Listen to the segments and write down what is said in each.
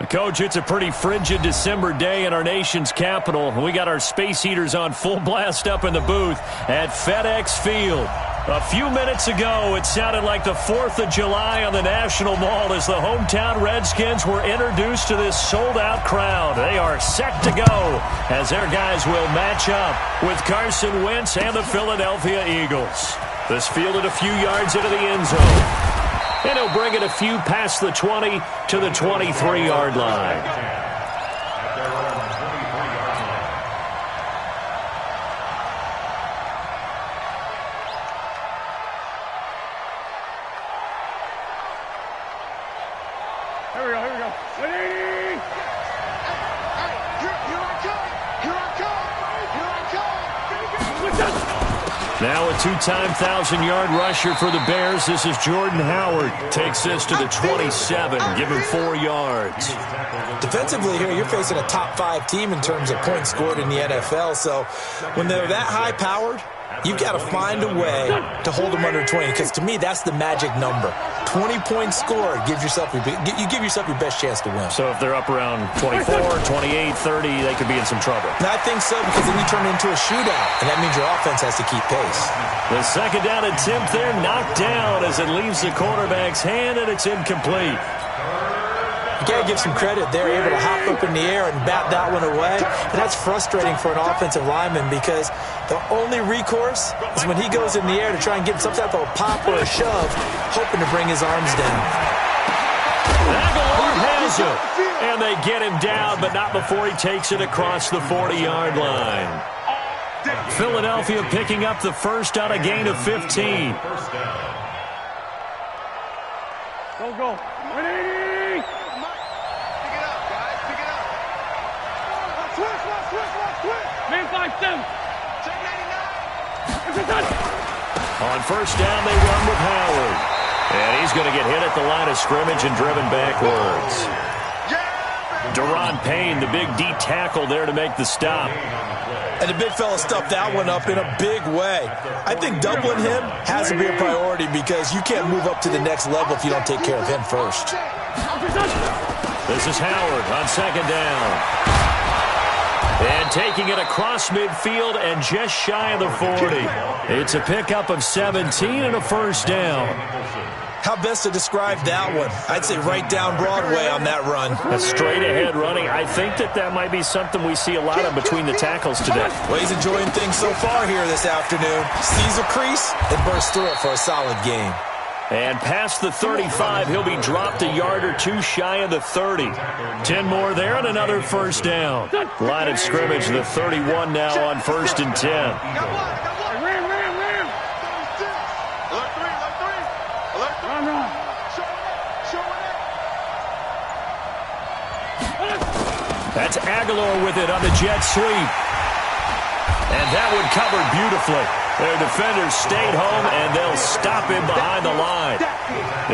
Coach, it's a pretty frigid December day in our nation's capital. We got our space heaters on full blast up in the booth at FedEx Field. A few minutes ago, it sounded like the 4th of July on the National Mall as the hometown Redskins were introduced to this sold-out crowd. They are set to go as their guys will match up with Carson Wentz and the Philadelphia Eagles. This fielded a few yards into the end zone. And he'll bring it a few past the 20 to the 23-yard line. Here we go. 180! Here I come! Now a two-time 1,000-yard rusher for the Bears. This is Jordan Howard. Takes this to the 27. Give him 4 yards. Defensively here, you're facing a top-5 team in terms of points scored in the NFL. So when they're that high-powered, you've got to find a way to hold them under 20. Because to me, that's the magic number. 20 points scored, you give yourself your best chance to win. So if they're up around 24, 28, 30, they could be in some trouble. No, I think so, because then you turn it into a shootout, and that means your offense has to keep pace. The second down attempt there knocked down as it leaves the quarterback's hand, and it's incomplete. You got to give some credit. They're able to hop up in the air and bat that one away. And that's frustrating for an offensive lineman because the only recourse is when he goes in the air to try and get some type of a pop or a shove, hoping to bring his arms down. Aguilar has it. And they get him down, but not before he takes it across the 40-yard line. Philadelphia picking up the first on a gain of 15. Go. 180! Man 5-7. On first down, they run with Howard. And he's going to get hit at the line of scrimmage and driven backwards. Daron Payne, the big D tackle there to make the stop. And the big fella stuffed that one up in a big way. I think doubling him has to be a priority because you can't move up to the next level if you don't take care of him first. This is Howard on second down. And taking it across midfield and just shy of the 40. It's a pickup of 17 and a first down. How best to describe that one? I'd say right down Broadway on that run. A straight-ahead running. I think that might be something we see a lot of between the tackles today. Well, he's enjoying things so far here this afternoon. Sees a crease and bursts through it for a solid gain. And past the 35, he'll be dropped a yard or two shy of the 30. 10 more there and another first down. Line of scrimmage, the 31 now on first and 10. That's Aguilar with it on the jet sweep. And that one covered beautifully. Their defenders stayed home, and they'll stop him behind the line.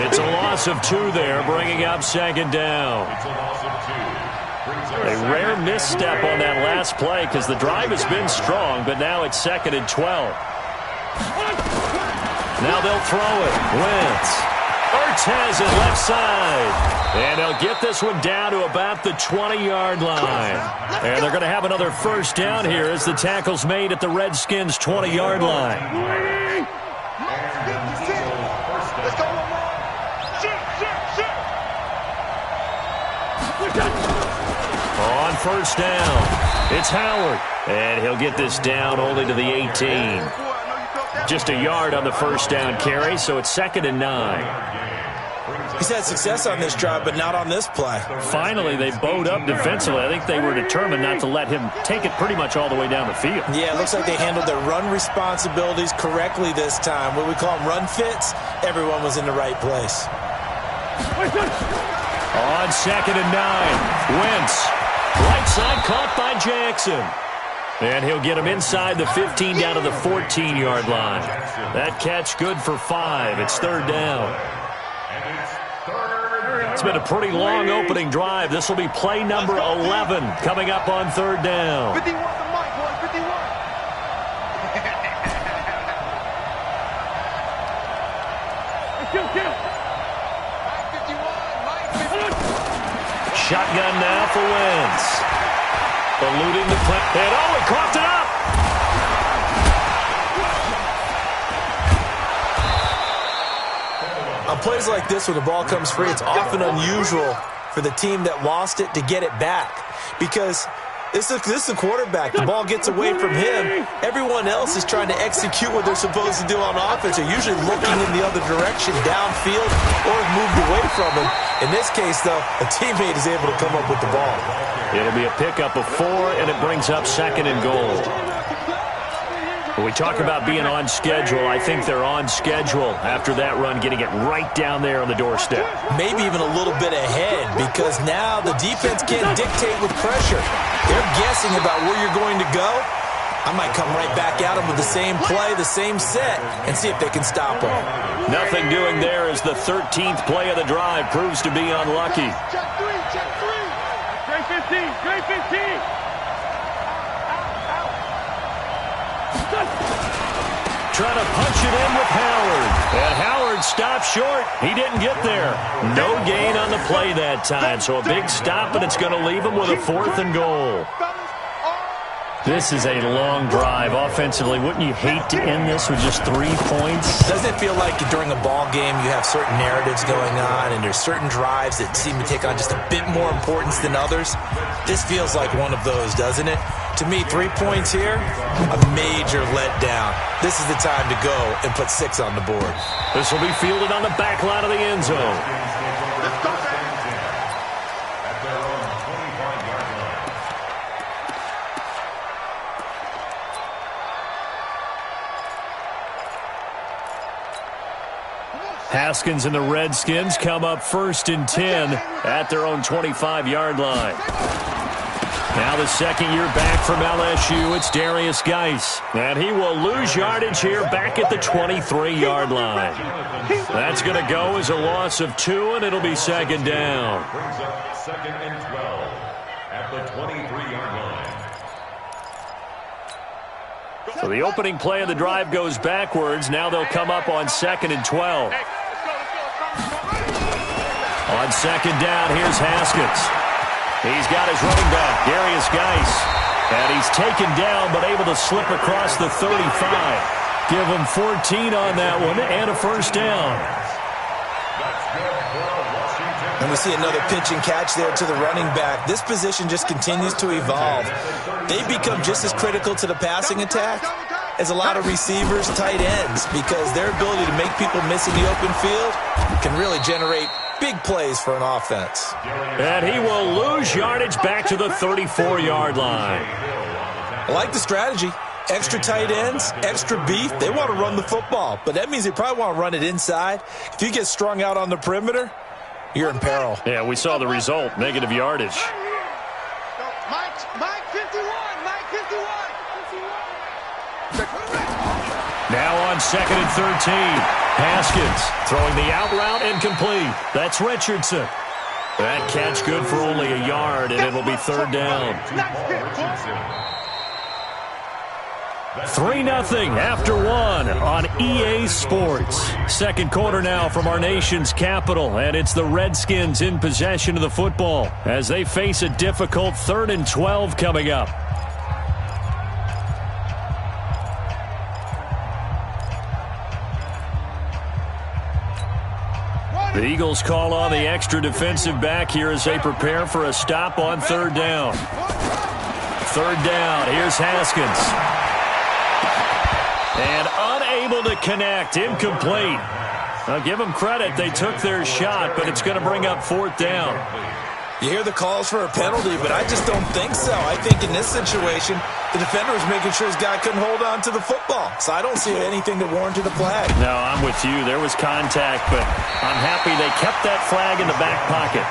It's a loss of 2 there, bringing up second down. A rare misstep on that last play because the drive has been strong, but now it's second and 12. Now they'll throw it. Wentz. Ortez at left side. And they'll get this one down to about the 20-yard line. And they're going to have another first down here as the tackle's made at the Redskins' 20-yard line. On first down, it's Howard. And he'll get this down only to the 18. Just a yard on the first down carry, so it's second and 9. He's had success on this drive, but not on this play. Finally, they bowed up defensively. I think they were determined not to let him take it pretty much all the way down the field. Yeah, it looks like they handled their run responsibilities correctly this time. What we call them run fits, everyone was in the right place. On second and 9, Wentz. Right side caught by Jackson. And he'll get him inside the 15 down to the 14-yard line. That catch good for 5. It's third down. It's been a pretty long opening drive. This will be play number 11 coming up on third down. 51 to Mike, boy, 51. Kill. Shotgun now for Wentz. Eluding the play. And he coughed it up. On plays like this, when the ball comes free, it's often unusual for the team that lost it to get it back. Because this is the quarterback. The ball gets away from him. Everyone else is trying to execute what they're supposed to do on offense. They're usually looking in the other direction, downfield, or have moved away from him. In this case, though, a teammate is able to come up with the ball. It'll be a pickup of 4, and it brings up 2nd and goal. When we talk about being on schedule, I think they're on schedule after that run, getting it right down there on the doorstep. Maybe even a little bit ahead, because now the defense can't dictate with pressure. They're guessing about where you're going to go. I might come right back at them with the same play, the same set, and see if they can stop them. Nothing doing there as the 13th play of the drive proves to be unlucky. Check three. Great 15. Trying to punch it in with Howard. And Howard stopped short. He didn't get there. No gain on the play that time. So a big stop, and it's going to leave him with a 4th and goal. This is a long drive offensively. Wouldn't you hate to end this with just 3 points? Doesn't it feel like during a ball game you have certain narratives going on and there's certain drives that seem to take on just a bit more importance than others? This feels like one of those, doesn't it? To me, 3 points here, a major letdown. This is the time to go and put 6 on the board. This will be fielded on the back line of the end zone. Haskins and the Redskins come up 1st and 10 at their own 25-yard line. Now the second year back from LSU, it's Darius Geis. And he will lose yardage here back at the 23-yard line. That's going to go as a loss of 2, and it'll be 2nd down. Brings up 2nd and 12 at the 23-yard line. So the opening play of the drive goes backwards. Now they'll come up on 2nd and 12. On 2nd down, here's Haskins. He's got his running back, Darius Geis. And he's taken down but able to slip across the 35. Give him 14 on that one and a 1st down. And we see another pitch and catch there to the running back. This position just continues to evolve. They become just as critical to the passing attack as a lot of receivers, tight ends, because their ability to make people miss in the open field can really generate big plays for an offense. And he will lose yardage back to the 34-yard line. I like the strategy. Extra tight ends, extra beef. They want to run the football, but that means they probably want to run it inside. If you get strung out on the perimeter, you're in peril. Yeah, we saw the result, negative yardage. Mike 51. Now on 2nd and 13. Haskins throwing the out route incomplete. That's Richardson. That catch good for only a yard, and it'll be 3rd down. 3-0 after 1 on EA Sports. Second quarter now from our nation's capital, and it's the Redskins in possession of the football as they face a difficult 3rd and 12 coming up. The Eagles call on the extra defensive back here as they prepare for a stop on 3rd down. 3rd down, here's Haskins. And unable to connect, incomplete. I'll give them credit, they took their shot, but it's going to bring up 4th down. You hear the calls for a penalty, but I just don't think so. I think in this situation, the defender was making sure his guy couldn't hold on to the football. So I don't see anything that warranted a flag. No, I'm with you. There was contact, but I'm happy they kept that flag in the back pocket.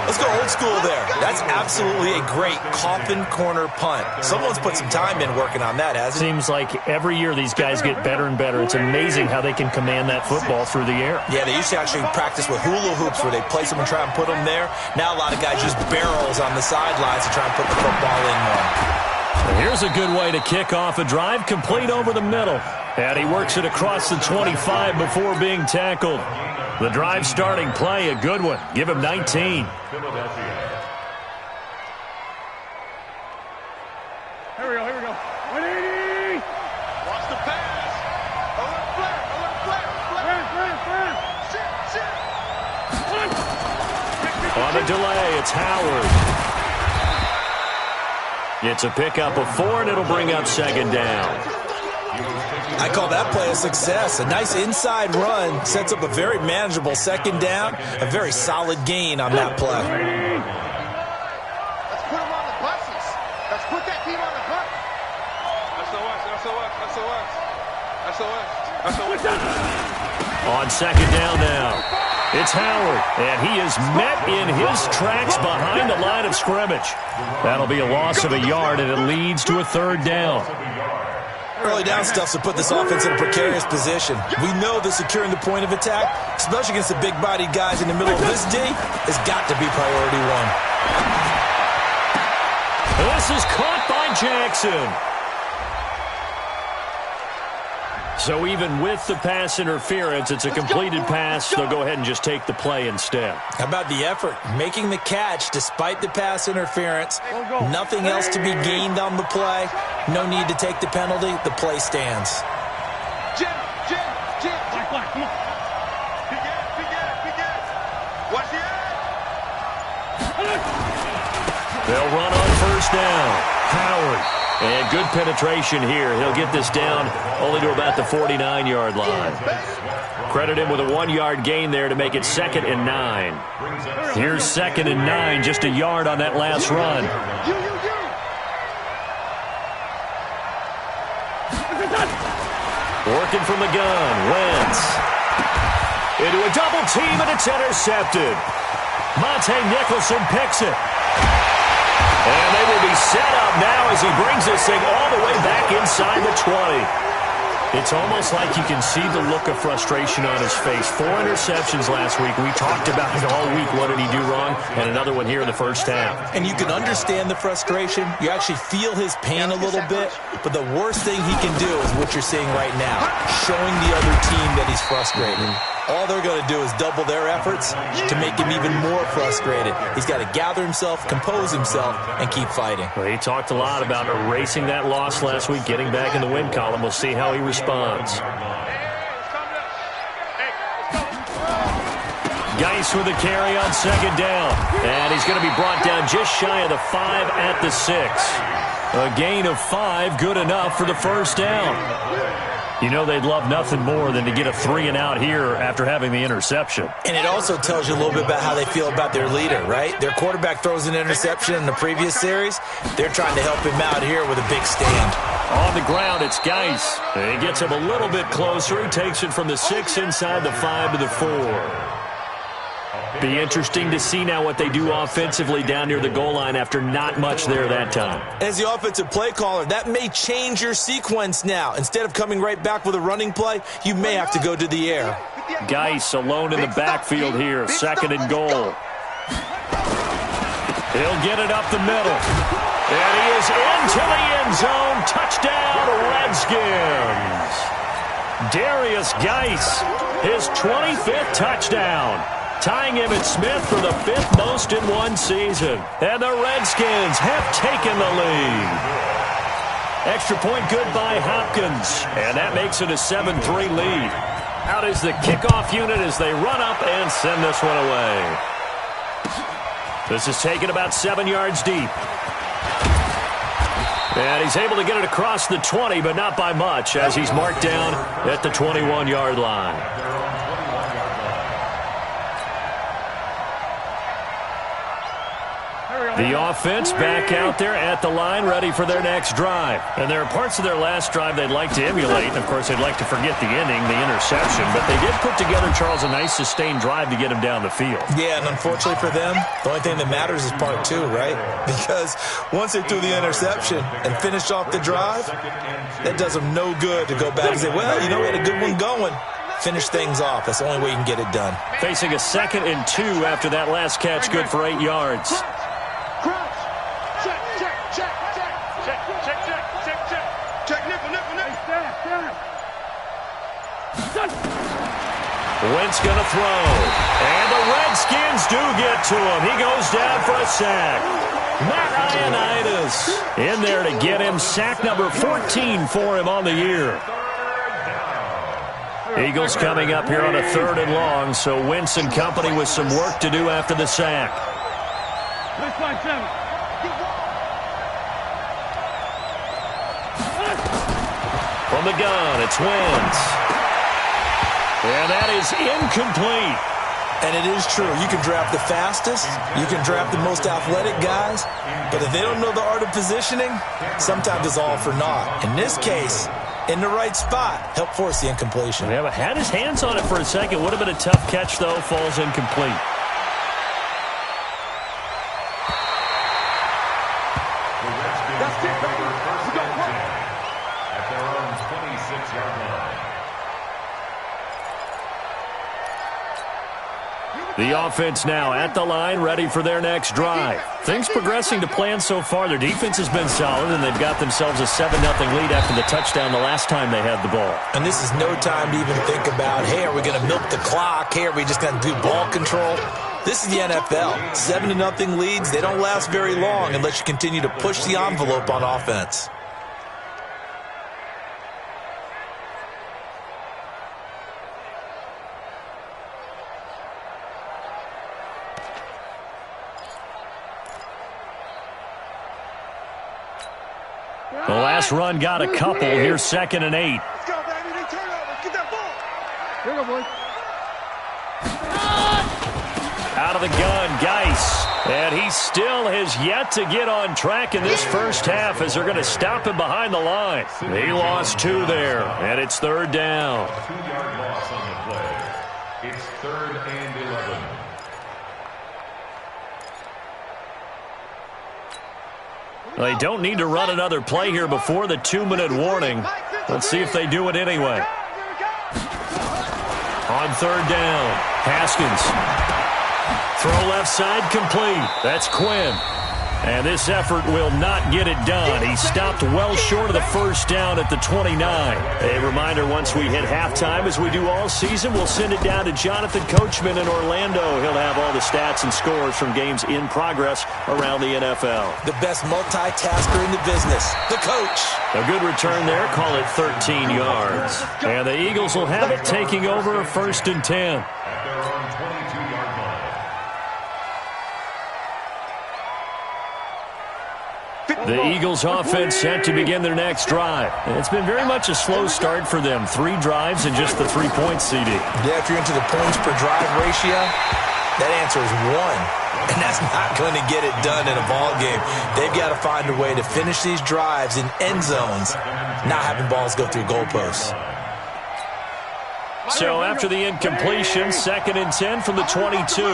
Let's go old school there. That's absolutely a great coffin corner punt. Someone's put some time in working on that, hasn't it? Seems like every year these guys get better and better. It's amazing how they can command that football through the air. Yeah, they used to actually practice with hula hoops where they place them and try and put them there. Now a lot of guys use barrels on the sidelines to try and put the football in there. Here's a good way to kick off a drive, complete over the middle. And he works it across the 25 before being tackled. The drive starting play, a good one. Give him 19. Here we go. 180. Watch the pass. A little flare. Flare. On the delay, it's Howard. It's a pickup of 4, and it'll bring up second down. I call that play a success. A nice inside run sets up a very manageable second down. A very solid gain on that play. Let's put them on the buses. Let's put that team on the bus. SOS. On second down now, it's Howard, and he is met in his tracks behind the line of scrimmage. That'll be a loss of a yard, and it leads to a third down. Early down stuff to put this offense in a precarious position. We know that securing the point of attack, especially against the big-bodied guys in the middle of this D, has got to be priority one. This is caught by Jackson. So even with the pass interference, it's a completed pass. They'll go ahead and just take the play instead. How about the effort? Making the catch despite the pass interference. Nothing else to be gained on the play. No need to take the penalty. The play stands. Jim. Black, come on. Big it. Watch the edge. They'll run on first down. Howard. And good penetration here. He'll get this down only to about the 49-yard line. Credit him with a 1-yard gain there to make it 2nd and 9. Here's 2nd and 9, just a yard on that last run. Working from the gun, Wentz. Into a double team, and it's intercepted. Monte Nicholson picks it. And they will be set up now as he brings this thing all the way back inside the 20. It's almost like you can see the look of frustration on his face. 4 interceptions last week. We talked about it all week. What did he do wrong? And another one here in the first half. And you can understand the frustration. You actually feel his pain a little bit. But the worst thing he can do is what you're seeing right now, showing the other team that he's frustrated. All they're going to do is double their efforts to make him even more frustrated. He's got to gather himself, compose himself, and keep fighting. Well, he talked a lot about erasing that loss last week, getting back in the win column. We'll see how he responds. Geis with a carry on second down. And he's going to be brought down just shy of the 5 at the 6. A gain of 5, good enough for the first down. You know they'd love nothing more than to get a 3-and-out here after having the interception. And it also tells you a little bit about how they feel about their leader, right? Their quarterback throws an interception in the previous series. They're trying to help him out here with a big stand. On the ground, it's Geis. He gets him a little bit closer. He takes it from the 6 inside the 5 to the 4. Be interesting to see now what they do offensively down near the goal line after not much there that time. As the offensive play caller, that may change your sequence now. Instead of coming right back with a running play, you may have to go to the air. Geis alone in the backfield here, 2nd and goal. He'll get it up the middle. And he is into the end zone. Touchdown, Redskins. Darius Geis, his 25th touchdown. Tying Emmitt Smith for the 5th most in one season. And the Redskins have taken the lead. Extra point good by Hopkins. And that makes it a 7-3 lead. Out is the kickoff unit as they run up and send this one away. This is taken about 7 yards deep. And he's able to get it across the 20, but not by much, as he's marked down at the 21-yard line. The offense back out there at the line, ready for their next drive. And there are parts of their last drive they'd like to emulate. And, of course, they'd like to forget the ending, the interception. But they did put together, Charles, a nice sustained drive to get him down the field. Yeah, and unfortunately for them, the only thing that matters is part 2, right? Because once they threw the interception and finished off the drive, that does them no good to go back and say, well, you know, we had a good one going. Finish things off. That's the only way you can get it done. Facing a 2nd and 2 after that last catch, good for 8 yards. Check, nipple. Wentz going to throw. And the Redskins do get to him. He goes down for a sack. Matt Ioannidis in there to get him. Sack number 14 for him on the year. Eagles coming up here on a 3rd and long, so Wentz and company with some work to do after the sack. From the gun, it's Wentz. And that is incomplete. And it is true. You can draft the fastest. You can draft the most athletic guys. But if they don't know the art of positioning, sometimes it's all for naught. In this case, in the right spot, help force the incompletion. Yeah, but had his hands on it for a second. Would have been a tough catch, though. Falls incomplete. That's it, baby. We got one. At their own 26-yard line. The offense now at the line, ready for their next drive. Things progressing to plan so far. Their defense has been solid, and they've got themselves a 7-0 lead after the touchdown the last time they had the ball. And this is no time to even think about, hey, are we going to milk the clock? Hey, are we just going to do ball control? This is the NFL. 7-0 leads, they don't last very long unless you continue to push the envelope on offense. The last run got a couple. Here's 2nd and 8. Let's go, baby. They turnovers. Get that ball. Here we go, boy. Out of the gun, Geis. And he still has yet to get on track in this first half as they're going to stop him behind the line. He lost 2 there, and it's 3rd down. 2-yard loss on the play. It's 3rd and 11. They don't need to run another play here before the 2-minute warning. Let's see if they do it anyway. On 3rd down, Haskins. Throw left side complete. That's Quinn. And this effort will not get it done. He stopped well short of the first down at the 29. A reminder, once we hit halftime, as we do all season, we'll send it down to Jonathan Coachman in Orlando. He'll have all the stats and scores from games in progress around the NFL. The best multitasker in the business, the coach. A good return there. Call it 13 yards. And the Eagles will have it taking over 1st and 10. At their own 22-yard line. The Eagles offense set to begin their next drive. And it's been very much a slow start for them. 3 drives and just the 3 points, CD. Yeah, if you're into the points per drive ratio, that answer is 1. And that's not going to get it done in a ball game. They've got to find a way to finish these drives in end zones, not having balls go through goalposts. So after the incompletion, 2nd and 10 from the 22.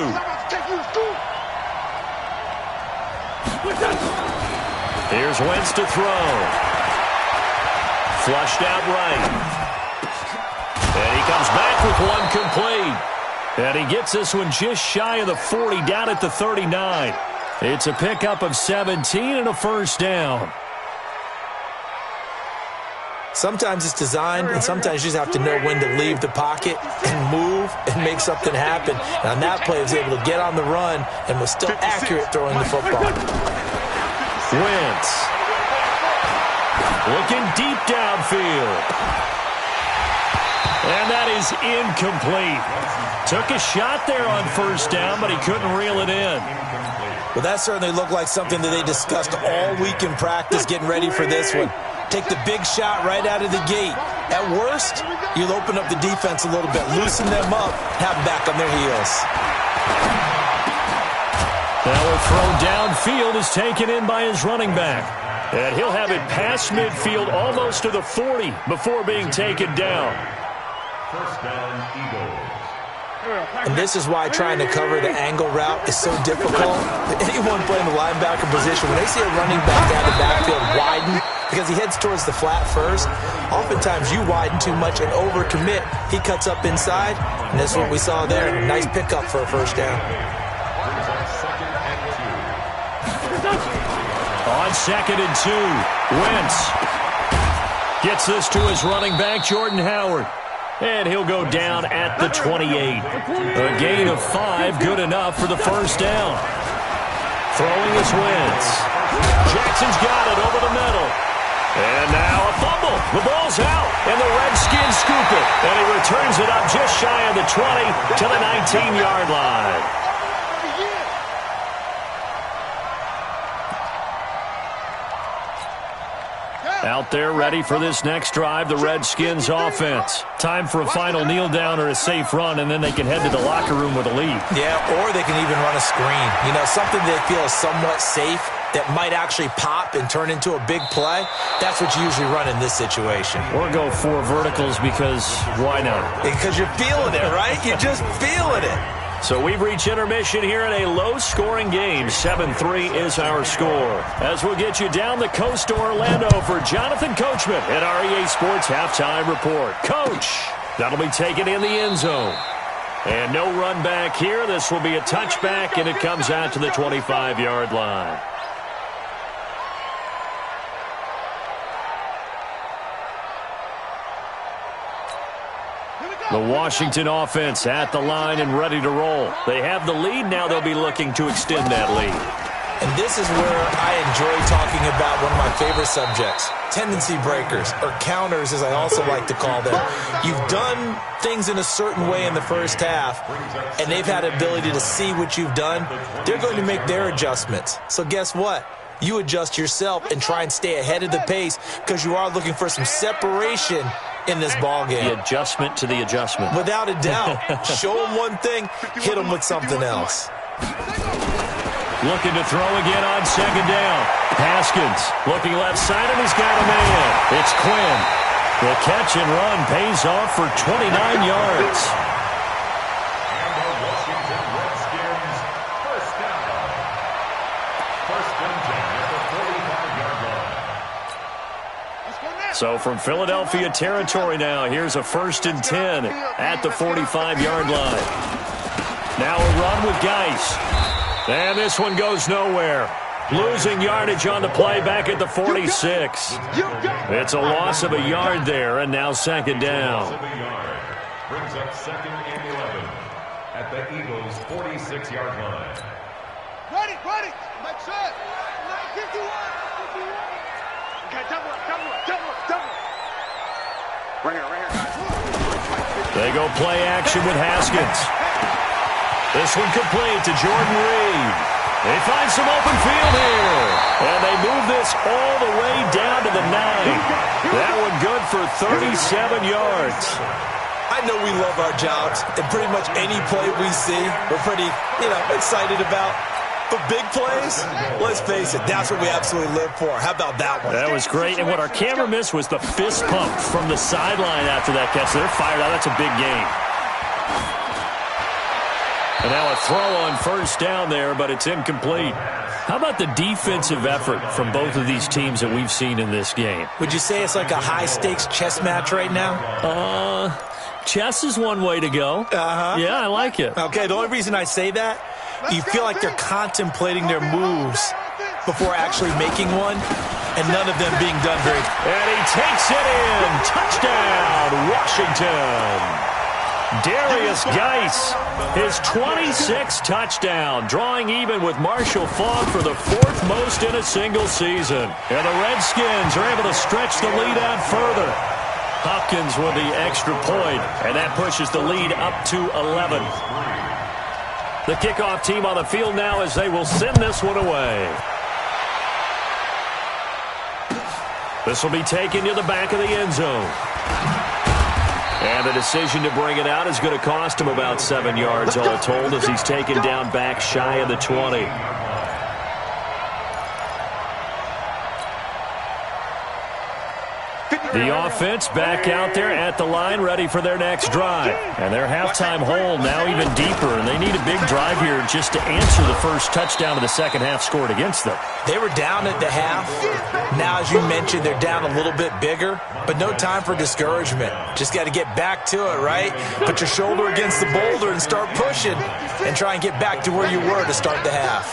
Here's Wentz to throw. Flushed out right. And he comes back with one complete. And he gets this one just shy of the 40, down at the 39. It's a pickup of 17 and a 1st down. Sometimes it's designed, and sometimes you just have to know when to leave the pocket and move and make something happen. And on that play, he was able to get on the run and was still accurate throwing the football. Wentz. Looking deep downfield. And that is incomplete. Took a shot there on 1st down, but he couldn't reel it in. Well, that certainly looked like something that they discussed all week in practice getting ready for this one. Take the big shot right out of the gate. At worst, you'll open up the defense a little bit, loosen them up, have them back on their heels. That will throw downfield is taken in by his running back. And he'll have it past midfield almost to the 40 before being taken down. 1st down, Eagles. And this is why trying to cover the angle route is so difficult. Anyone playing the linebacker position, when they see a running back out of the backfield widen, because he heads towards the flat first, oftentimes you widen too much and overcommit. He cuts up inside, and that's what we saw there. Nice pickup for a 1st down. On 2nd and 2, Wentz gets this to his running back, Jordan Howard. And he'll go down at the 28. A gain of 5, good enough for the first down. Throwing his Wentz. Jackson's got it over the middle. And now a fumble. The ball's out, and the Redskins scoop it. And he returns it up just shy of the 20 to the 19-yard line. Out there ready for this next drive, the Redskins offense. Time for a final kneel down or a safe run, and then they can head to the locker room with a lead. Yeah, or they can even run a screen. You know, something they feel is somewhat safe that might actually pop and turn into a big play. That's what you usually run in this situation. Or go 4 verticals because why not? Because you're feeling it, right? You're just feeling it. So we've reached intermission here in a low-scoring game. 7-3 is our score. As we'll get you down the coast to Orlando for Jonathan Coachman at our EA Sports Halftime Report. Coach, that'll be taken in the end zone. And no run back here. This will be a touchback, and it comes out to the 25-yard line. The Washington offense at the line and ready to roll. They have the lead. Now they'll be looking to extend that lead. And this is where I enjoy talking about one of my favorite subjects, tendency breakers, or counters as I also like to call them. You've done things in a certain way in the first half, and they've had the ability to see what you've done. They're going to make their adjustments. So guess what? You adjust yourself and try and stay ahead of the pace because you are looking for some separation in this ball game. The adjustment to the adjustment. Without a doubt. Show them one thing, hit them with something else. Looking to throw again on second down. Haskins looking left side, and he's got a man. It's Quinn. The catch and run pays off for 29 yards. And the Washington Redskins first down. First and 10 at the 45-yard line. So from Philadelphia territory now, here's a 1st and 10 at the 45-yard line. Now a run with Geis. And this one goes nowhere. Losing yardage on the play back at the 46. It's a loss of a yard there, and now second down. Brings up 2nd and 11 at the Eagles' 46-yard line. Ready. Make sure. 51. Okay, double. Right here, guys. They go play action with Haskins. This one complete to Jordan Reed. They find some open field here. And they move this all the way down to the 9. That one good for 37 yards. I know we love our jobs, and pretty much any play we see, we're pretty, excited about. But big plays, let's face it, that's what we absolutely live for. How about that one? That was great. And what our camera missed was the fist pump from the sideline after that catch. They're fired out. That's a big game. And now a throw on first down there, but it's incomplete. How about the defensive effort from both of these teams that we've seen in this game? Would you say it's like a high-stakes chess match right now? Chess is one way to go. Yeah, I like it. Okay, the only reason I say that, you feel like they're contemplating their moves before actually making one, and none of them being done very... And he takes it in. Touchdown, Washington. Darius Geis, his 26th touchdown, drawing even with Marshall Faulk for the 4th most in a single season. And the Redskins are able to stretch the lead out further. Hopkins with the extra point, and that pushes the lead up to 11. The kickoff team on the field now as they will send this one away. This will be taken to the back of the end zone. And the decision to bring it out is going to cost him about 7 yards all told as he's taken down back shy of the 20. The offense back out there at the line ready for their next drive. And their halftime hole now even deeper, and they need a big drive here just to answer the first touchdown of the second half scored against them. They were down at the half. Now, as you mentioned, they're down a little bit bigger, but no time for discouragement. Just got to get back to it, right? Put your shoulder against the boulder and start pushing and try and get back to where you were to start the half.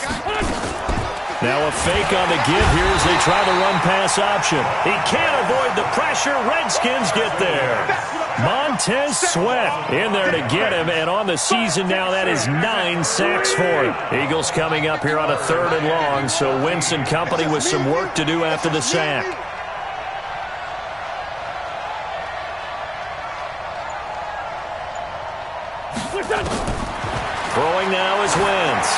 Now a fake on the give here as they try the run-pass option. He can't avoid the pressure. Redskins get there. Montez Sweat in there to get him, and on the season now, that is 9 sacks for him. Eagles coming up here on a 3rd and long, so Wentz and company with some work to do after the sack. Throwing now is Wentz.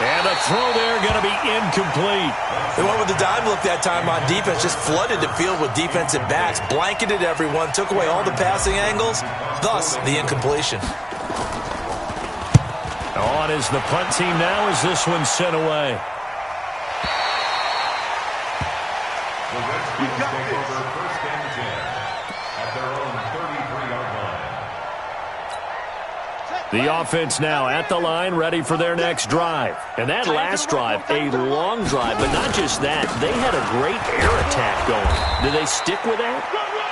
And a throw there going to be incomplete. They went with the dime look that time on defense, just flooded the field with defensive backs, blanketed everyone, took away all the passing angles, thus the incompletion. On is the punt team now as this one's sent away. The Redskins take over 1st and 10 at their own 33-yard line. The offense now at the line, ready for their next drive. And that last drive, a long drive, but not just that. They had a great air attack going. Do they stick with that?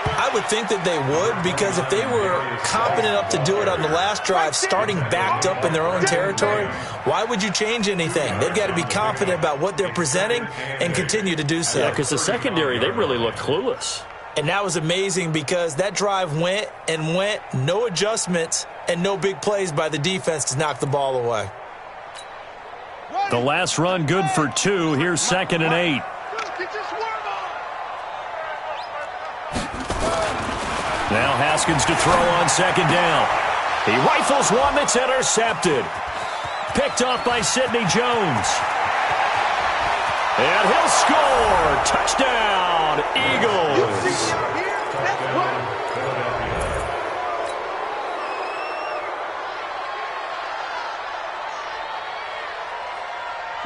I would think that they would, because if they were confident enough to do it on the last drive, starting backed up in their own territory, why would you change anything? They've got to be confident about what they're presenting and continue to do so. Yeah, because the secondary, they really looked clueless. And that was amazing because that drive went and went, no adjustments, and no big plays by the defense to knock the ball away. The last run good for 2. Here's 2nd and 8. Now Haskins to throw on 2nd down. He rifles one that's intercepted. Picked off by Sidney Jones. And he'll score. Touchdown, Eagles.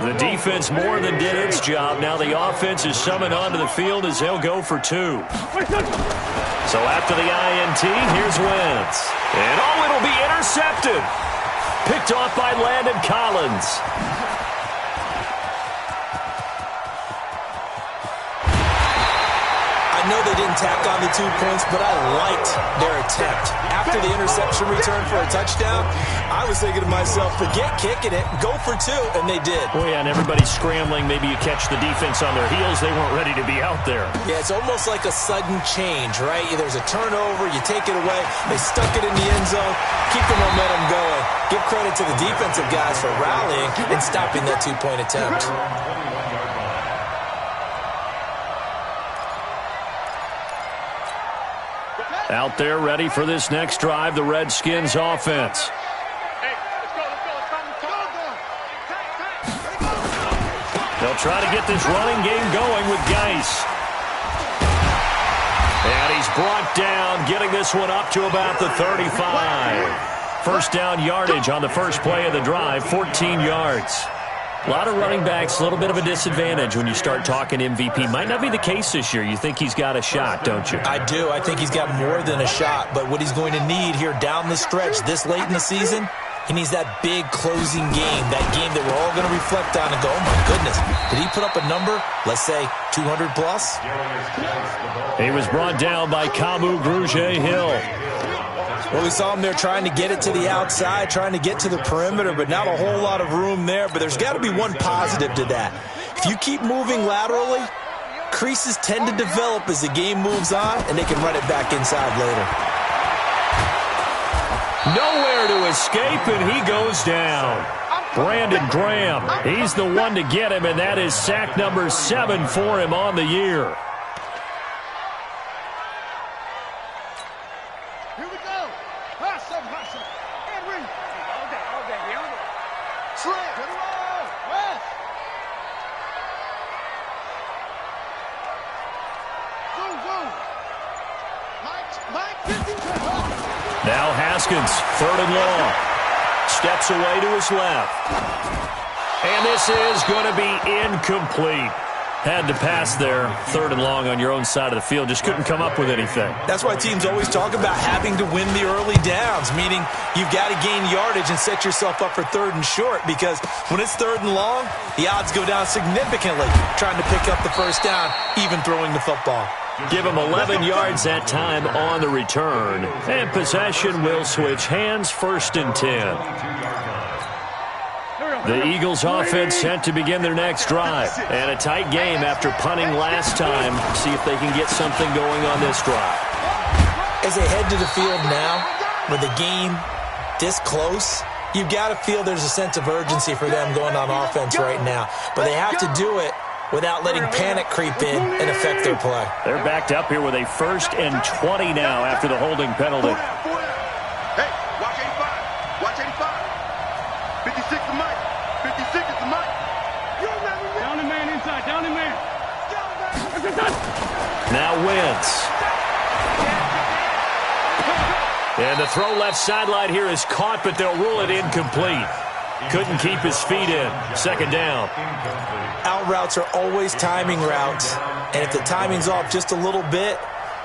The defense more than did its job. Now the offense is summoned onto the field as they'll go for 2. So after the INT, here's Wentz. And it'll be intercepted. Picked off by Landon Collins. I know they didn't tack on the 2 points, but I liked their attempt. After the interception return for a touchdown, I was thinking to myself, forget kicking it, go for 2, and they did. Oh, yeah, and everybody's scrambling. Maybe you catch the defense on their heels. They weren't ready to be out there. Yeah, it's almost like a sudden change, right? There's a turnover, you take it away, they stuck it in the end zone, keep the momentum going. Give credit to the defensive guys for rallying and stopping that 2-point attempt. Out there ready for this next drive, the Redskins offense. They'll try to get this running game going with Geis. And he's brought down, getting this one up to about the 35. First down yardage on the first play of the drive, 14 yards. A lot of running backs, a little bit of a disadvantage when you start talking MVP. Might not be the case this year. You think he's got a shot, don't you? I do. I think he's got more than a shot. But what he's going to need here down the stretch this late in the season, he needs that big closing game, that game that we're all going to reflect on and go, oh, my goodness, did he put up a number, let's say, 200 plus? He was brought down by Kamu Grugier-Hill. Well, we saw him there trying to get it to the outside, trying to get to the perimeter, but not a whole lot of room there. But there's got to be one positive to that. If you keep moving laterally, creases tend to develop as the game moves on, and they can run it back inside later. Nowhere to escape, and he goes down. Brandon Graham, he's the one to get him, and that is sack number 7 for him on the year. Now Haskins, 3rd and long. Steps away to his left. And this is going to be incomplete. Had to pass there, 3rd and long on your own side of the field. Just couldn't come up with anything. That's why teams always talk about having to win the early downs, meaning you've got to gain yardage and set yourself up for 3rd and short, because when it's 3rd and long, the odds go down significantly trying to pick up the first down, even throwing the football. Give him 11 yards that time on the return. And possession will switch hands, 1st and 10. The Eagles offense set to begin their next drive. And a tight game after punting last time. See if they can get something going on this drive. As they head to the field now, with the game this close, you've got to feel there's a sense of urgency for them going on offense right now. But they have to do it without letting panic creep in and affect their play. They're backed up here with a 1st and 20 now after the holding penalty. Hey, watch 85. Watch 85. 56 is Mike. 56 is the Mike. Down the man inside. Down the man. Now Wentz. And the throw left sideline here is caught, but they'll rule it incomplete. Couldn't keep his feet in. 2nd down. Out routes are always timing routes, and if the timing's off just a little bit,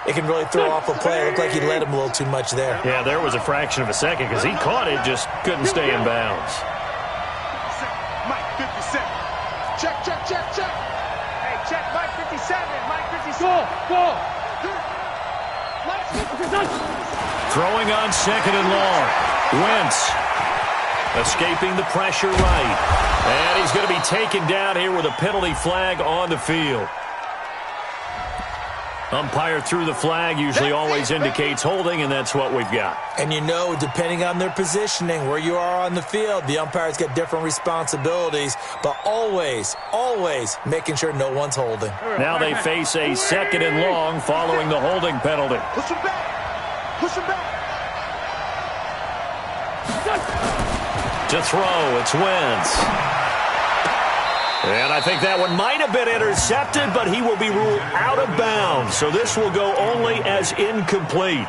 it can really throw off a play. It looked like he led him a little too much there. Yeah, there was a fraction of a second because he caught it, just couldn't stay in bounds. Mike 57. Check, check, check, check. Hey, check Mike 57. Mike 57. Go. Mike 57. Throwing on 2nd and long. Wentz escaping the pressure right. And he's going to be taken down here with a penalty flag on the field. Umpire threw the flag, usually always indicates holding, and that's what we've got. And you know, depending on their positioning, where you are on the field, the umpires get different responsibilities, but always, always making sure no one's holding. Now they face a 2nd and long following the holding penalty. Push him back. Push him back. To throw, it's Wentz. And I think that one might have been intercepted, but he will be ruled out of bounds. So this will go only as incomplete.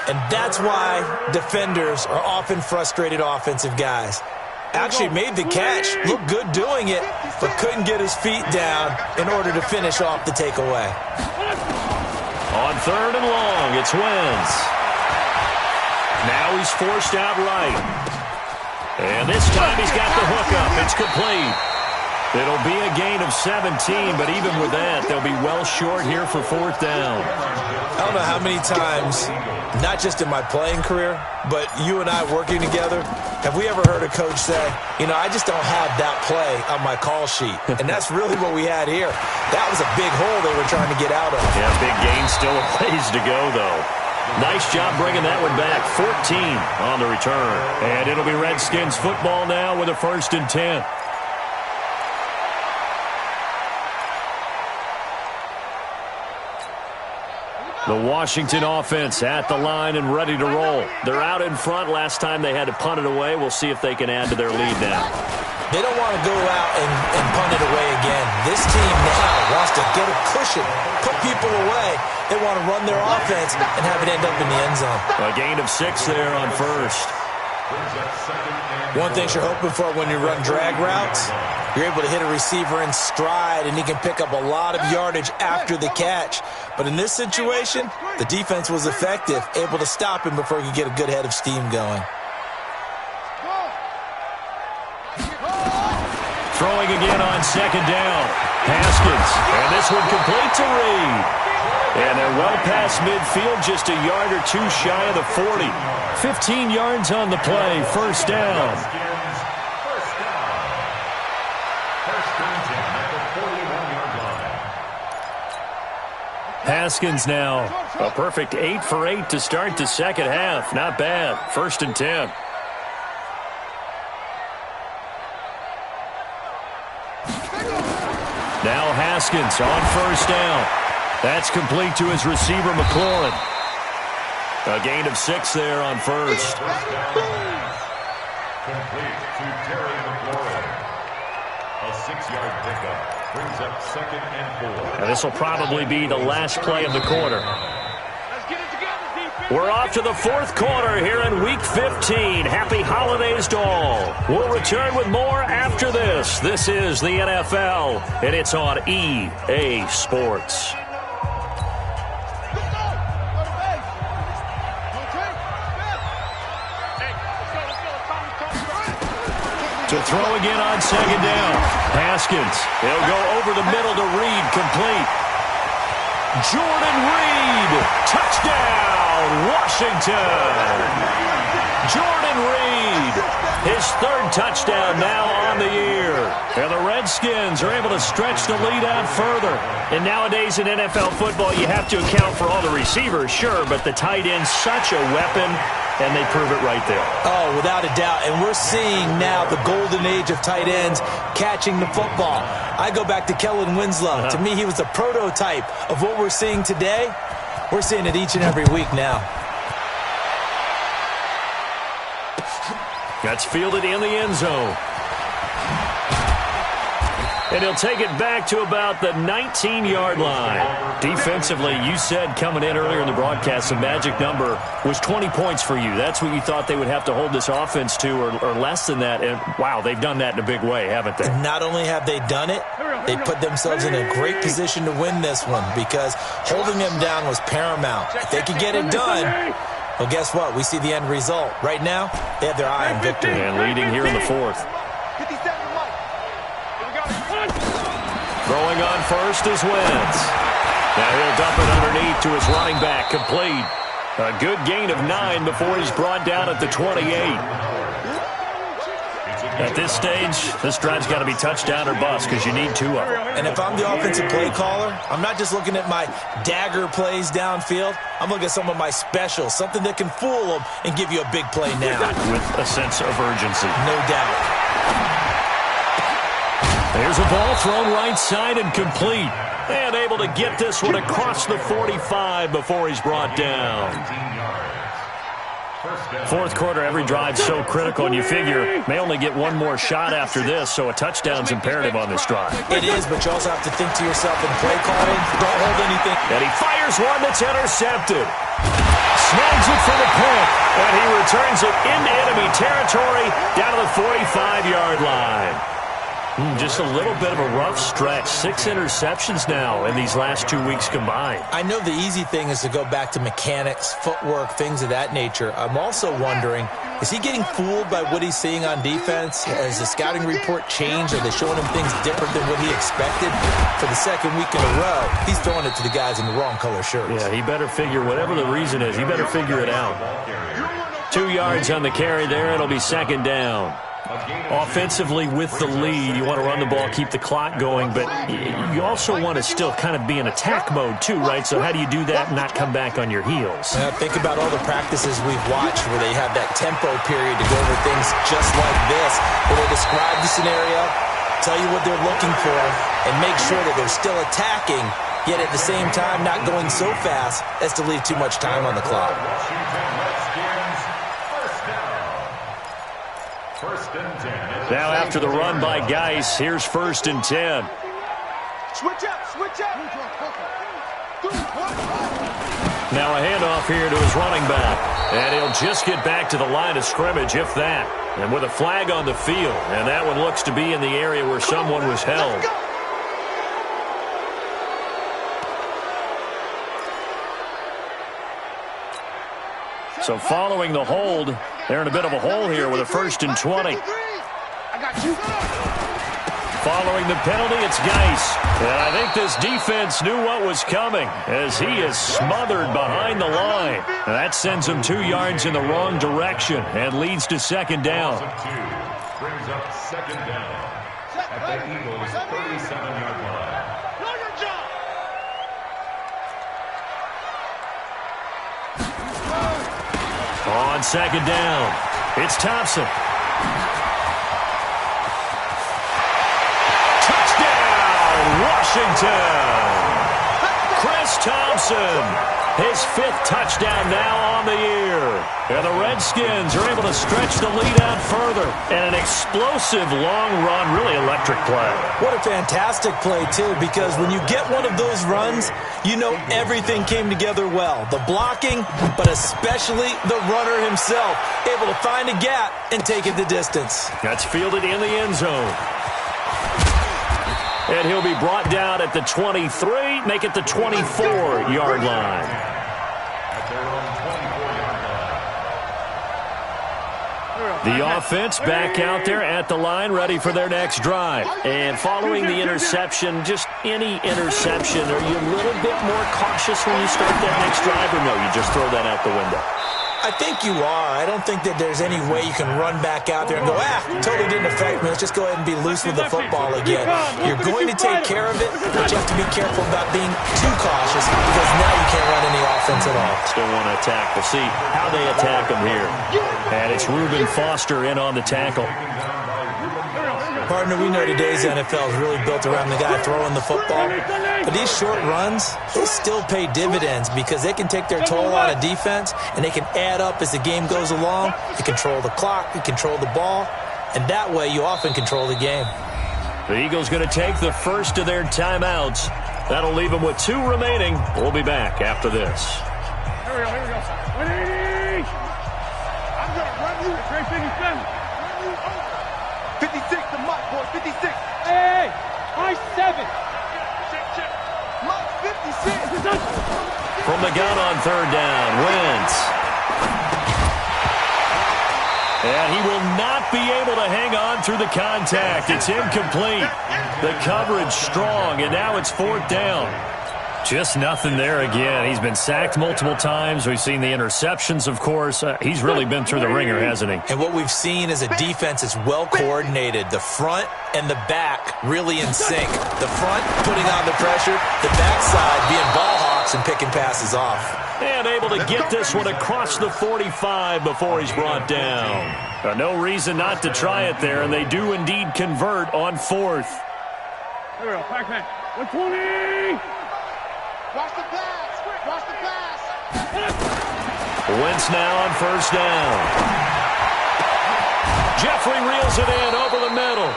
And that's why defenders are often frustrated offensive guys. Actually made the catch, looked good doing it, but couldn't get his feet down in order to finish off the takeaway. On 3rd and long, it's Wentz. Now he's forced out right. And this time he's got the hookup. It's complete. It'll be a gain of 17, but even with that, they'll be well short here for 4th down. I don't know how many times, not just in my playing career, but you and I working together, have we ever heard a coach say, you know, I just don't have that play on my call sheet. And that's really what we had here. That was a big hole they were trying to get out of. Yeah, big gain, still a ways to go, though. Nice job bringing that one back. 14 on the return. And it'll be Redskins football now with a 1st and 10. The Washington offense at the line and ready to roll. They're out in front. Last time they had to punt it away. We'll see if they can add to their lead now. They don't want to go out and punt it away again. This team now wants to get a cushion, put people away. They want to run their offense and have it end up in the end zone. A gain of 6 there on 1st. One thing you're hoping for when you run drag routes, you're able to hit a receiver in stride, and he can pick up a lot of yardage after the catch. But in this situation, the defense was effective, able to stop him before he could get a good head of steam going. Throwing again on 2nd down. Haskins. And this one complete to Reed. And they're well past midfield, just a yard or two shy of the 40. 15 yards on the play, 1st down. Haskins now a perfect 8 for 8 to start the 2nd half. Not bad. 1st and 10. Now Haskins on 1st down. That's complete to his receiver, McLaurin. A gain of 6 there on 1st. Complete to Terry McLaurin. A 6-yard pickup brings up 2nd and 4. And this will probably be the last play of the quarter. We're off to the 4th quarter here in Week 15. Happy holidays to all. We'll return with more after this. This is the NFL, and it's on EA Sports. To throw again on 2nd down. Haskins. He'll go over the middle to Reed, complete. Jordan Reed. Touchdown, Washington. Jordan Reed His third touchdown now on the year. And the Redskins are able to stretch the lead out further. And nowadays in NFL football, you have to account for all the receivers, sure, but the tight end's such a weapon, and they prove it right there. Oh, without a doubt. And we're seeing now the golden age of tight ends catching the football. I go back to Kellen Winslow. To me, he was the prototype of what we're seeing today. We're seeing it each and every week now. That's fielded in the end zone. And he'll take it back to about the 19-yard line. Defensively, you said coming in earlier in the broadcast, the magic number was 20 points for you. That's what you thought they would have to hold this offense to, or less than that. And, wow, they've done that in a big way, haven't they? Not only have they done it, they put themselves in a great position to win this one because holding them down was paramount. If they could get it done, well, guess what? We see the end result. Right now, they have their eye on victory. And leading here in the fourth. 57 Mike. Throwing on first is Wentz. Now he'll dump it underneath to his running back, complete. A good gain of 9 before he's brought down at the 28. At this stage, this drive's got to be touchdown or bust because you need 2 of them. And if I'm the offensive play caller, I'm not just looking at my dagger plays downfield. I'm looking at some of my specials, something that can fool them and give you a big play now. With a sense of urgency. No doubt. There's a ball thrown right side and complete. And able to get this one across the 45 before he's brought down. Fourth quarter, every drive's so critical, and you figure may only get one more shot after this, so a touchdown's imperative on this drive. It is, but you also have to think to yourself in play calling, don't hold anything. And he fires one that's intercepted. Snags it for the pick, and he returns it into enemy territory down to the 45-yard line. Just a little bit of a rough stretch. 6 interceptions now in these last 2 weeks combined. I know the easy thing is to go back to mechanics, footwork, things of that nature. I'm also wondering, is he getting fooled by what he's seeing on defense? Has the scouting report changed? Are they showing him things different than what he expected? For the second week in a row, he's throwing it to the guys in the wrong color shirts. Yeah, he better figure, whatever the reason is, he better figure it out. 2 yards on the carry there. It'll be second down. Offensively with the lead, you want to run the ball, keep the clock going, but you also want to still kind of be in attack mode too, right? So how do you do that and not come back on your heels? Think about all the practices we've watched where they have that tempo period to go over things just like this, where they describe the scenario, tell you what they're looking for, and make sure that they're still attacking, yet at the same time not going so fast as to leave too much time on the clock. Now after the run by Geis, here's 1st and 10. Switch up, switch up. Now a handoff here to his running back. And he'll just get back to the line of scrimmage, if that. And with a flag on the field. And that one looks to be in the area where someone was held. So following the hold, they're in a bit of a hole here with a 1st and 20. Following the penalty, it's Geis. And I think this defense knew what was coming as he is smothered behind the line. And that sends him 2 yards in the wrong direction and leads to second down. Brings up second down at the Eagles' 37-yard line. On second down, it's Thompson. Touchdown, Washington! Chris Thompson, his 5th touchdown now on the year. And the Redskins are able to stretch the lead out further. And an explosive long run, really electric play. What a fantastic play, too, because when you get one of those runs, you know everything came together well. The blocking, but especially the runner himself, able to find a gap and take it the distance. That's fielded in the end zone. And he'll be brought down at the 23, make it the 24-yard line. The offense back out there at the line, ready for their next drive. And following the interception, just any interception, are you a little bit more cautious when you start that next drive, or no, you just throw that out the window? I think you are. I don't think that there's any way you can run back out there and go, totally didn't affect me. Let's just go ahead and be loose with the football again. You're going to take care of it, but you have to be careful about being too cautious because now you can't run any offense at all. Still want to attack. We'll see how they attack him here. And it's Reuben Foster in on the tackle. Partner, we know today's NFL is really built around the guy throwing the football. But these short runs, they still pay dividends because they can take their toll on a defense and they can add up as the game goes along. You control the clock, you control the ball, and that way you often control the game. The Eagles going to take the first of their timeouts. That'll leave them with 2 remaining. We'll be back after this. Here we go. 180. I'm going to run you. Great 57. 56 to Mike, boy, 56. Hey, Mike 7. Mike 56. From the gun on 3rd down, Wentz. And he will not be able to hang on through the contact. It's incomplete. The coverage strong, and now it's 4th down. Just nothing there again. He's been sacked multiple times. We've seen the interceptions, of course. He's really been through the ringer, hasn't he? And what we've seen is a defense that's well coordinated. The front and the back really in sync. The front putting on the pressure, the backside being ball hawks and picking passes off. And able to get this one across the 45 before he's brought down. No reason not to try it there, and they do indeed convert on 4th. Here we go. Backman. 120. Watch the pass. Watch the pass. Wentz now on 1st down. Jeffrey reels it in over the middle.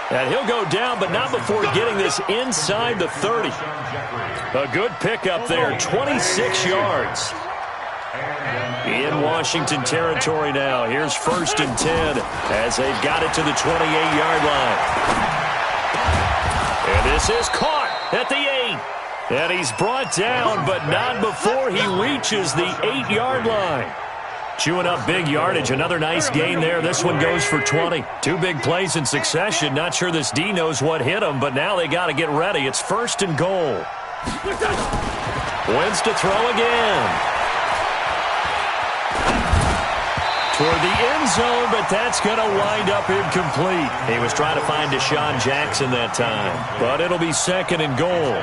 And he'll go down, but not before getting this inside the 30. A good pickup there, 26 yards. In Washington territory now. Here's 1st and 10 as they've got it to the 28-yard line. And this is caught at the 8. And he's brought down, but not before he reaches the 8-yard line. Chewing up big yardage. Another nice gain there. This one goes for 20. 2 big plays in succession. Not sure this D knows what hit him, but now they got to get ready. It's 1st and goal. Wentz to throw again. Toward the end zone, but that's going to wind up incomplete. He was trying to find Deshaun Jackson that time, but it'll be 2nd and goal.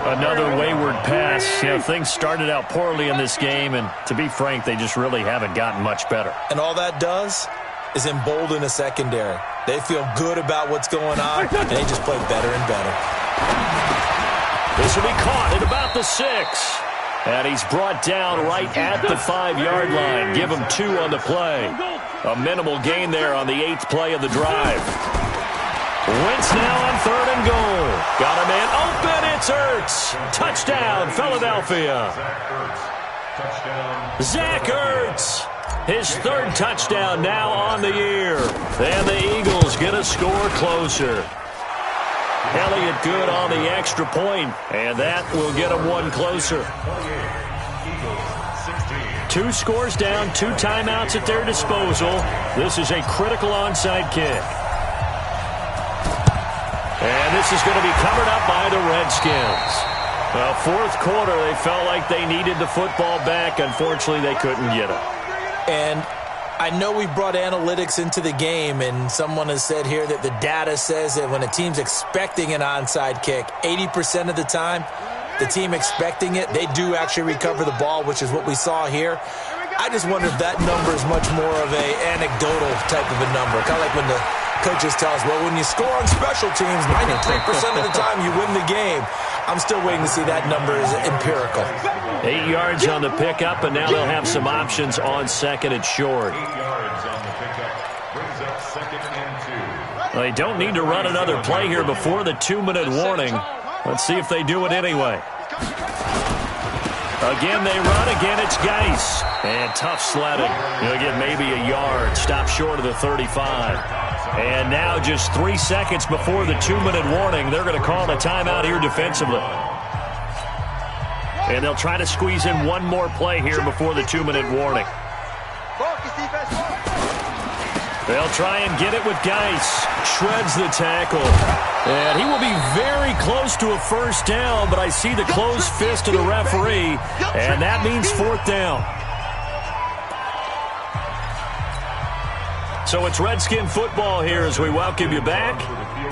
Another wayward pass. You know, things started out poorly in this game, and to be frank, they just really haven't gotten much better. And all that does is embolden a secondary. They feel good about what's going on, and they just play better and better. This will be caught at about the 6. And he's brought down right at the 5-yard line. Give him 2 on the play. A minimal gain there on the 8th play of the drive. Wentz now on 3rd and goal. Got a man open. It's Ertz. Touchdown, Philadelphia. Zach Ertz. His 3rd touchdown now on the year. And the Eagles get a score closer. Elliott good on the extra point, and that will get him 1 closer. 2 scores down, 2 timeouts at their disposal. This is a critical onside kick. And this is going to be covered up by the Redskins. Well, 4th quarter, they felt like they needed the football back. Unfortunately, they couldn't get it. And I know we brought analytics into the game, and someone has said here that the data says that when a team's expecting an onside kick, 80% of the time, the team expecting it, they do actually recover the ball, which is what we saw here. I just wonder if that number is much more of a anecdotal type of a number. Kind of like when the coaches tell us, well, when you score on special teams, 93% of the time you win the game. I'm still waiting to see that number is empirical. 8 yards on the pickup, and now they'll have some options on 2nd and short. 8 yards on the pickup. Brings up 2nd and 2. They don't need to run another play here before the 2-minute warning. Let's see if they do it anyway. Again, they run. Again, it's Geis. And tough sledding. He'll get maybe a yard. Stop short of the 35. And now just 3 seconds before the 2-minute warning, they're going to call a timeout here defensively. And they'll try to squeeze in 1 more play here before the 2-minute warning. They'll try and get it with Geis. Shreds the tackle. And he will be very close to a 1st down, but I see the closed fist of the referee, and that means 4th down. So it's Redskin football here as we welcome you back.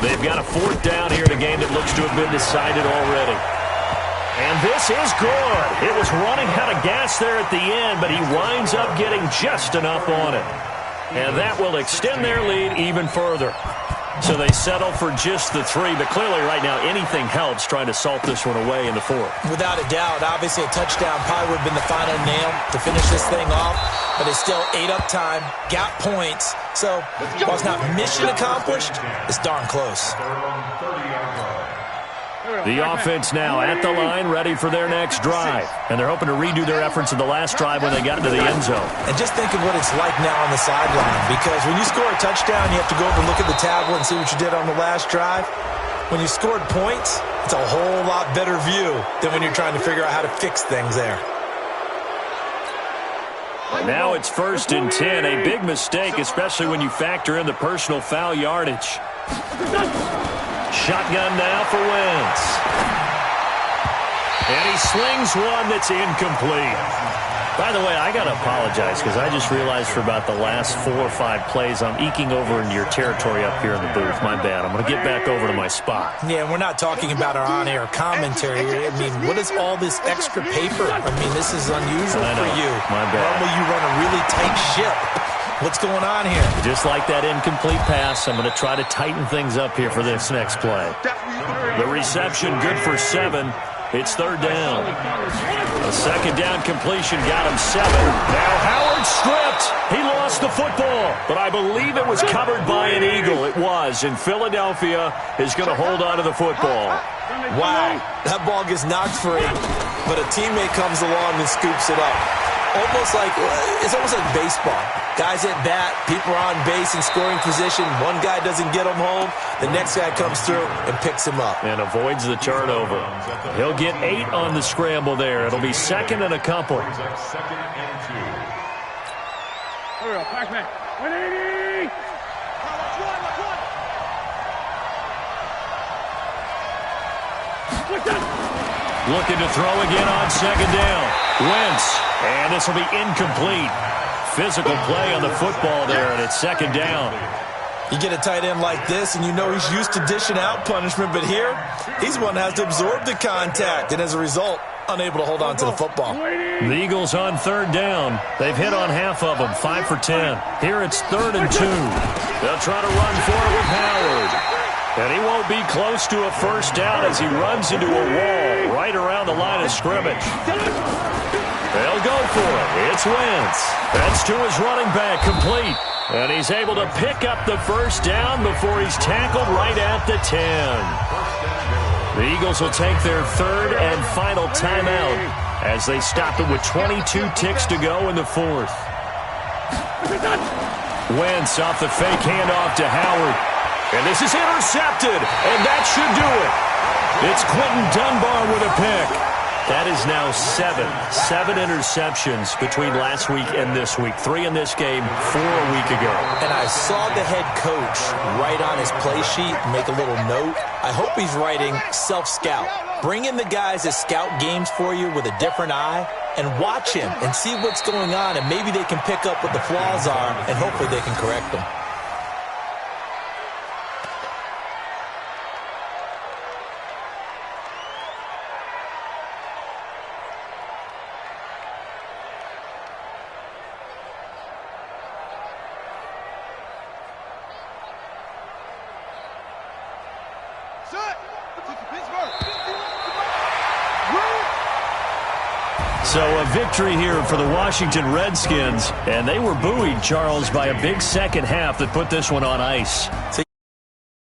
They've got a 4th down here in a game that looks to have been decided already. And this is good. It was running out of gas there at the end, but he winds up getting just enough on it. And that will extend their lead even further. So they settle for just the 3, but clearly right now anything helps trying to salt this one away in the 4th. Without a doubt, obviously a touchdown probably would have been the final nail to finish this thing off, but it's still ate up time, got points. So while it's not mission accomplished, it's darn close. The offense now at the line, ready for their next drive. And they're hoping to redo their efforts in the last drive when they got into the end zone. And just think of what it's like now on the sideline, because when you score a touchdown, you have to go over and look at the tablet and see what you did on the last drive. When you scored points, it's a whole lot better view than when you're trying to figure out how to fix things there. Now it's 1st and 10, a big mistake, especially when you factor in the personal foul yardage. Shotgun now for Wentz. And he slings one that's incomplete. By the way, I got to apologize because I just realized for about the last 4 or 5 plays I'm eking over into your territory up here in the booth. My bad. I'm going to get back over to my spot. Yeah, we're not talking about our on-air commentary here. I mean, what is all this extra paper? I mean, this is unusual for you. My bad. Normally you run a really tight ship. What's going on here? Just like that incomplete pass, I'm going to try to tighten things up here for this next play. The reception good for 7. It's 3rd down. A 2nd down completion got him 7. Now Howard stripped. He lost the football, but I believe it was covered by an Eagle. It was, and Philadelphia is going to hold on to the football. Wow, that ball gets knocked free, but a teammate comes along and scoops it up. It's almost like baseball. Guys at bat, people are on base in scoring position. One guy doesn't get him home. The next guy comes through and picks him up. And avoids the turnover. He'll get 8 on the scramble there. It'll be 2nd and a couple. Here we go, Pac-Man. 180! Looking to throw again on 2nd down. Wentz. And this will be incomplete. Physical play on the football there, and it's 2nd down. You get a tight end like this, and you know he's used to dishing out punishment, but here, he's one that has to absorb the contact, and as a result, unable to hold on to the football. The Eagles on 3rd down. They've hit on half of them, 5 for 10. Here it's 3rd and 2. They'll try to run for it with Howard. And he won't be close to a 1st down as he runs into a wall right around the line of scrimmage. They'll go for it. It's Wentz. That's to his running back, complete. And he's able to pick up the 1st down before he's tackled right at the 10. The Eagles will take their 3rd and final timeout as they stop it with 22 ticks to go in the 4th. Wentz off the fake handoff to Howard. And this is intercepted, and that should do it. It's Quentin Dunbar with a pick. That is now 7 interceptions between last week and this week. 3 in this game, 4 a week ago. And I saw the head coach write on his play sheet, make a little note. I hope he's writing self-scout. Bring in the guys that scout games for you with a different eye and watch him and see what's going on, and maybe they can pick up what the flaws are, and hopefully they can correct them. So a victory here for the Washington Redskins, and they were buoyed, Charles, by a big second half that put this one on ice.